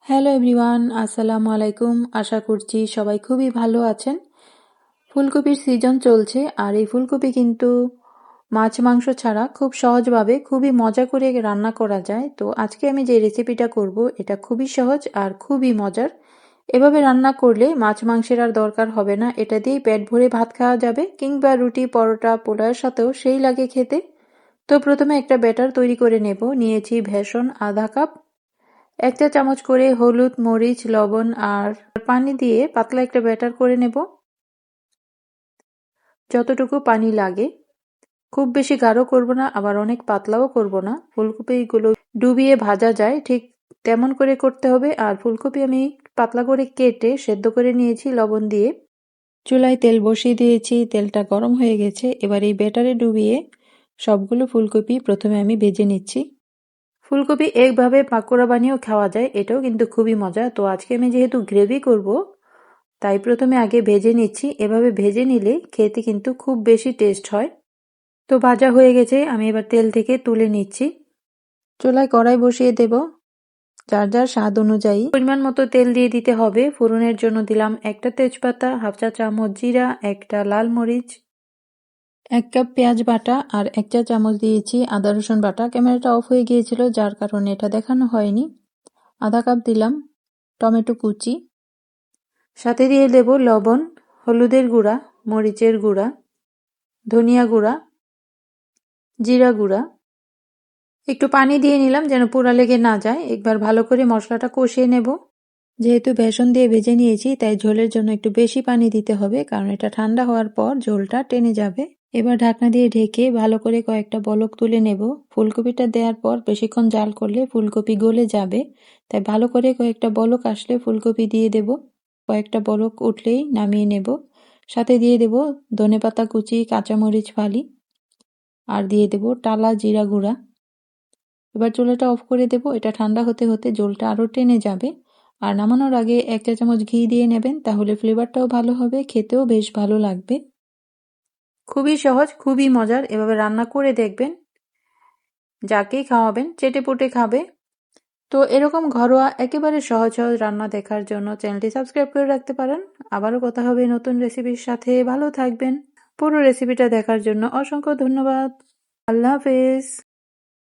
Hello everyone, আসসালামু আলাইকুম। আশা করছি সবাই খুবই ভালো আছেন। ফুলকপির সিজন চলছে আর এই ফুলকপি কিন্তু মাছ মাংস ছাড়া খুব সহজভাবে খুবই মজা করে রান্না করা যায়। তো আজকে আমি যে রেসিপিটা করব এটা খুবই সহজ আর খুবই মজার। এভাবে রান্না করলে মাছ মাংসের আর দরকার হবে না। এটা দিয়েই পেট ভরে ভাত খাওয়া যাবে কিংবা রুটি, পরোটা, পোলাওয়ের সাথেও সেই লাগে খেতে। তো প্রথমে একটা ব্যাটার তৈরি করে নেব। নিয়েছি বেসন আধা কাপ, ১ চা চামচ করে হলুদ, মরিচ, লবণ আর পানি দিয়ে পাতলা একটা ব্যাটার করে নেব। যতটুকু পানি লাগে, খুব বেশি গাঢ় করব না, আবার অনেক পাতলাও করব না। ফুলকপিগুলো ডুবিয়ে ভাজা যায় ঠিক তেমন করে করতে হবে। আর ফুলকপি আমি পাতলা করে কেটে সেদ্ধ করে নিয়েছি লবণ দিয়ে। চুলায় তেল বসিয়ে দিয়েছি, তেলটা গরম হয়ে গেছে। এবার এই ব্যাটারে ডুবিয়ে সবগুলো ফুলকপি প্রথমে আমি ভেজে নিচ্ছি। ফুলকপি একভাবে পাকোড়া বানিয়েও খাওয়া যায়, এটাও কিন্তু খুবই মজা। তো আজকে আমি যেহেতু গ্রেভি করব, তাই প্রথমে আগে ভেজে নিচ্ছি। এভাবে ভেজে নিলে খেতে কিন্তু খুব বেশি টেস্ট হয়। তো ভাজা হয়ে গেছে, আমি এবার তেল থেকে তুলে নিচ্ছি। চুলায় কড়াই বসিয়ে দেব। যার যার স্বাদ অনুযায়ী পরিমাণ মতো তেল দিয়ে দিতে হবে। ফোড়নের জন্য দিলাম একটা তেজপাতা, হাফ চা চামচ জিরা, একটা লাল মরিচ, ১ কাপ পেঁয়াজ বাটা আর ১ চা চামচ দিয়েছি আদা রসুন বাটা। ক্যামেরাটা অফ হয়ে গিয়েছিল যার কারণে এটা দেখানো হয়নি। আধা কাপ দিলাম টমেটো কুচি, সাথে দিয়ে দেব লবণ, হলুদের গুঁড়া, মরিচের গুঁড়া, ধনিয়া গুঁড়া, জিরা গুঁড়া। একটু পানি দিয়ে নিলাম যেন পোড়া লেগে না যায়। একবার ভালো করে মশলাটা কষিয়ে নেব। যেহেতু বেসন দিয়ে ভেজে নিয়েছি তাই ঝোলের জন্য একটু বেশি পানি দিতে হবে, কারণ এটা ঠান্ডা হওয়ার পর ঝোলটা টেনে যাবে। এবার ঢাকনা দিয়ে ঢেকে ভালো করে কয়েকটা বলক তুলে নেব। ফুলকপিটা দেওয়ার পর বেশিক্ষণ জাল করলে ফুলকপি গলে যাবে, তাই ভালো করে কয়েকটা বলক আসলে ফুলকপি দিয়ে দেব। কয়েকটা বলক উঠলেই নামিয়ে নেব। সাথে দিয়ে দেব ধনেপাতা কুচি, কাঁচামরিচ ফালি আর দিয়ে দেব টালা জিরা গুঁড়া। এবার চুলাটা অফ করে দেব। এটা ঠান্ডা হতে হতে ঝোলটা আরও টেনে যাবে। আর নামানোর আগে ১ চা চামচ ঘি দিয়ে নেবেন, তাহলে ফ্লেভারটাও ভালো হবে, খেতেও বেশ ভালো লাগবে। খুবই সহজ, খুবই মজার। এভাবে রান্না করে দেখবেন, যাকেই খাওয়াবেন চেটেপুটে খাবে। তো এরকম ঘরোয়া একেবারে সহজ সহজ রান্না দেখার জন্য চ্যানেলটি সাবস্ক্রাইব করে রাখতে পারেন। আবারও কথা হবে নতুন রেসিপির সাথে। ভালো থাকবেন। পুরো রেসিপিটা দেখার জন্য অসংখ্য ধন্যবাদ। আল্লাহ হাফেজ।